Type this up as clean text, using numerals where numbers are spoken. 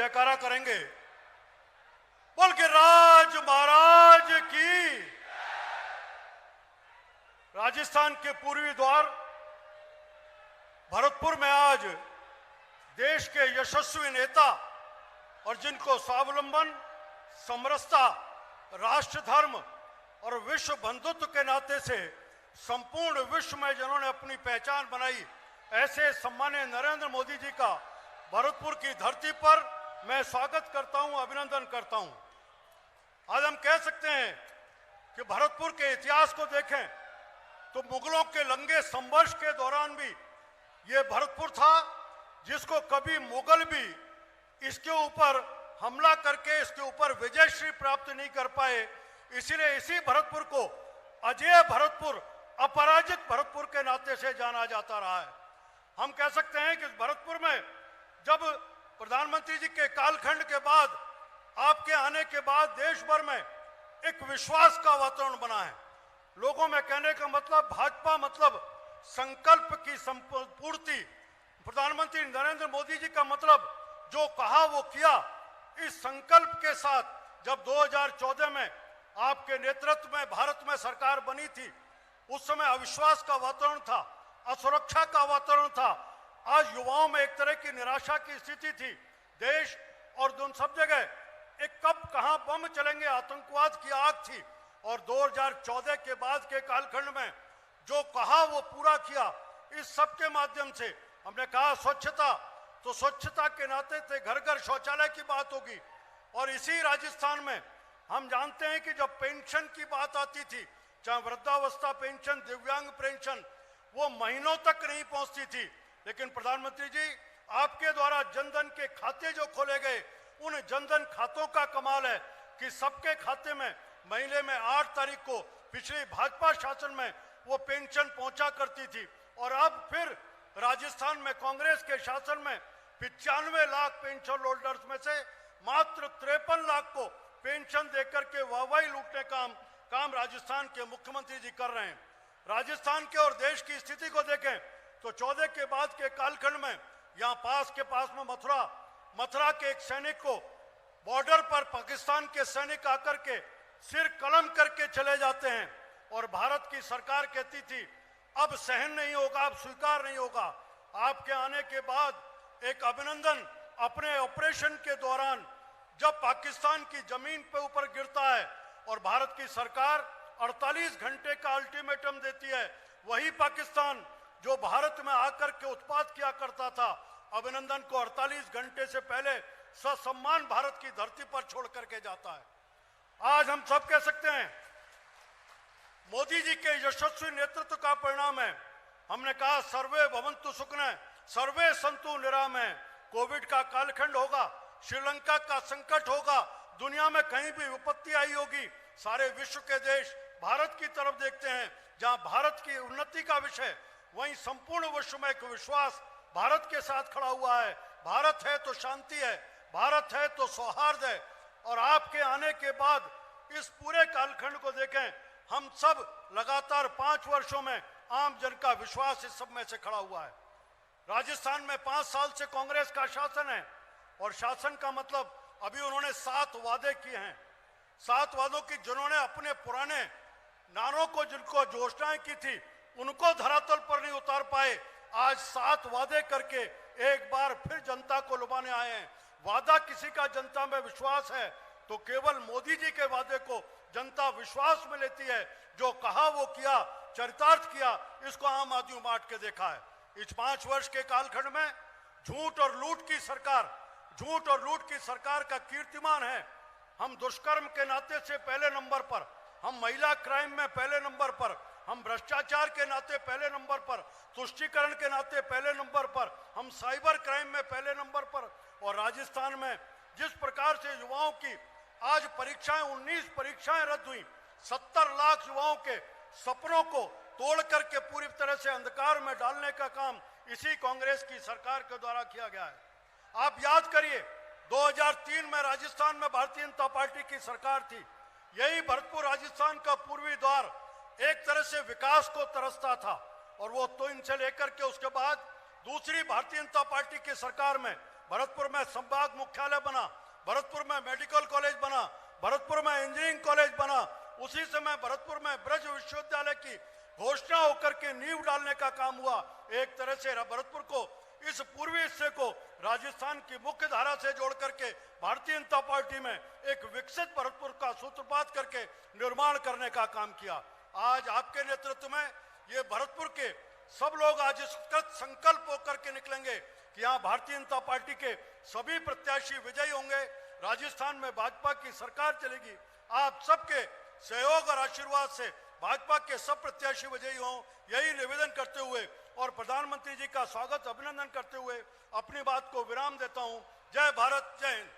जयकारा करेंगे। बोल के राज महाराज की। राजस्थान के पूर्वी द्वार भरतपुर में आज देश के यशस्वी नेता और जिनको स्वावलंबन, समरसता, राष्ट्र धर्म और विश्व बंधुत्व के नाते से संपूर्ण विश्व में जिन्होंने अपनी पहचान बनाई, ऐसे सम्माननीय नरेंद्र मोदी जी का भरतपुर की धरती पर मैं स्वागत करता हूं, अभिनंदन करता हूं। आज हम कह सकते हैं कि भरतपुर के इतिहास को देखें तो मुगलों के लंगे संघर्ष के दौरान भी ये भरतपुर था जिसको कभी मुगल भी इसके ऊपर हमला करके इसके ऊपर विजयश्री प्राप्त नहीं कर पाए। इसीलिए इसी भरतपुर को अजेय भरतपुर, अपराजित भरतपुर के नाते से जाना जाता रहा है। हम कह सकते हैं कि भरतपुर में जब प्रधानमंत्री जी के कालखंड के बाद, आपके आने के बाद देश भर में एक विश्वास का वातावरण बना है। लोगों में कहने का मतलब भाजपा मतलब संकल्प की पूर्ति। प्रधानमंत्री नरेंद्र मोदी जी का मतलब जो कहा वो किया। इस संकल्प के साथ जब 2014 में आपके नेतृत्व में भारत में सरकार बनी थी, उस समय अविश्वास का वातावरण था, असुरक्षा का वातावरण था। आज युवाओं में एक तरह की निराशा की स्थिति थी। देश और उन सब जगह एक कब कहां बम चलेंगे, आतंकवाद की आग थी। और 2014 के बाद के कालखंड में जो कहा वो पूरा किया। इस सब के माध्यम से हमने कहा स्वच्छता, तो स्वच्छता के नाते से घर घर शौचालय की बात होगी। और इसी राजस्थान में हम जानते हैं कि जब पेंशन की बात आती थी, चाहे वृद्धावस्था पेंशन, दिव्यांग पेंशन, वो महीनों तक नहीं पहुंचती थी। लेकिन प्रधानमंत्री जी आपके द्वारा जनधन के खाते जो खोले गए, उन जनधन खातों का कमाल है कि सबके खाते में महीने में 8 तारीख को पिछली भाजपा शासन में वो पेंशन पहुंचा करती थी। और अब फिर राजस्थान में कांग्रेस के शासन में 95 लाख पेंशन होल्डर्स में से मात्र 53 लाख को पेंशन देकर के वाहवाही लूटने का काम राजस्थान के मुख्यमंत्री जी कर रहे हैं। राजस्थान के और देश की स्थिति को देखें तो 14 के बाद के कालखंड में यहाँ के पास में मथुरा के एक सैनिक को बॉर्डर पर पाकिस्तान के सैनिक आकर के सिर कलम करके चले जाते हैं। और भारत की सरकार कहती थी अब सहन नहीं होगा, अब स्वीकार नहीं होगा। आपके आने के बाद एक अभिनंदन अपने ऑपरेशन के दौरान जब पाकिस्तान की जमीन पे ऊपर गिरता है और भारत की सरकार 48 घंटे का अल्टीमेटम देती है, वही पाकिस्तान जो भारत में आकर के उत्पात किया करता था, अभिनंदन को 48 घंटे से पहले ससम्मान भारत की धरती पर छोड़ करके जाता है। आज हम सब कह सकते हैं मोदी जी के यशस्वी नेतृत्व का परिणाम है। हमने कहा सर्वे भवन्तु सुखिनः सर्वे सन्तु निरामय। कोविड का कालखंड होगा, श्रीलंका का संकट होगा, दुनिया में कहीं भी विपत्ति आई होगी, सारे विश्व के देश भारत की तरफ देखते हैं। जहां भारत की उन्नति का विषय, वहीं संपूर्ण विश्व में एक विश्वास भारत के साथ खड़ा हुआ है। भारत है तो शांति है, भारत है तो सौहार्द है। और आपके आने के बाद इस पूरे कालखंड को देखें, हम सब लगातार 5 वर्षों में आम जन का विश्वास इस सब में से खड़ा हुआ है। राजस्थान में 5 साल से कांग्रेस का शासन है और शासन का मतलब अभी उन्होंने 7 वादे किए हैं। 7 वादों की जिन्होंने अपने पुराने नारों को, जिनको घोषणाएं की थी, उनको धरातल पर नहीं उतार पाए, आज 7 वादे करके एक बार फिर जनता को लुभाने आए हैं। वादा किसी का जनता में विश्वास है तो केवल मोदी जी के वादे को जनता विश्वास में लेती है। जो कहा वो किया, चरितार्थ किया, इसको आम आदमी बांट के देखा है। इस 5 वर्ष के कालखंड में झूठ और लूट की सरकार का कीर्तिमान है। हम दुष्कर्म के नाते से पहले नंबर पर, हम महिला क्राइम में पहले नंबर पर, हम भ्रष्टाचार के नाते पहले नंबर पर, तुष्टीकरण के नाते पहले नंबर पर, हम साइबर क्राइम में पहले नंबर पर। और राजस्थान में जिस प्रकार से युवाओं की आज परीक्षाएं, 19 परीक्षाएं रद्द हुई, 70 लाख युवाओं के सपनों को तोड़ करके पूरी तरह से अंधकार में डालने का काम इसी कांग्रेस की सरकार के द्वारा किया गया है। आप याद करिए 2003 में राजस्थान में भारतीय जनता पार्टी की सरकार थी। यही भरतपुर राजस्थान का पूर्वी द्वार एक तरह से विकास को तरसता था। और वो तो इनसे लेकर के उसके बाद दूसरी भारतीय जनता पार्टी की सरकार में भरतपुर में संभाग मुख्यालय बना, भरतपुर में मेडिकल कॉलेज बना, भरतपुर में इंजीनियरिंग कॉलेज बना। उसी समय भरतपुर में ब्रज विश्वविद्यालय की घोषणा होकर के नींव डालने का काम हुआ। एक तरह से भरतपुर को, इस पूर्वी हिस्से को राजस्थान की मुख्य धारा से जोड़ करके भारतीय जनता पार्टी में एक विकसित भरतपुर का सूत्रपात करके निर्माण करने का काम किया। आज आपके नेतृत्व में ये भरतपुर के सब लोग आज इस संकल्प होकर के निकलेंगे कि यहाँ भारतीय जनता पार्टी के सभी प्रत्याशी विजयी होंगे, राजस्थान में भाजपा की सरकार चलेगी। आप सबके सहयोग और आशीर्वाद से भाजपा के सब प्रत्याशी विजयी हों, यही निवेदन करते हुए और प्रधानमंत्री जी का स्वागत अभिनंदन करते हुए अपनी बात को विराम देता हूं। जय भारत, जय हिंद।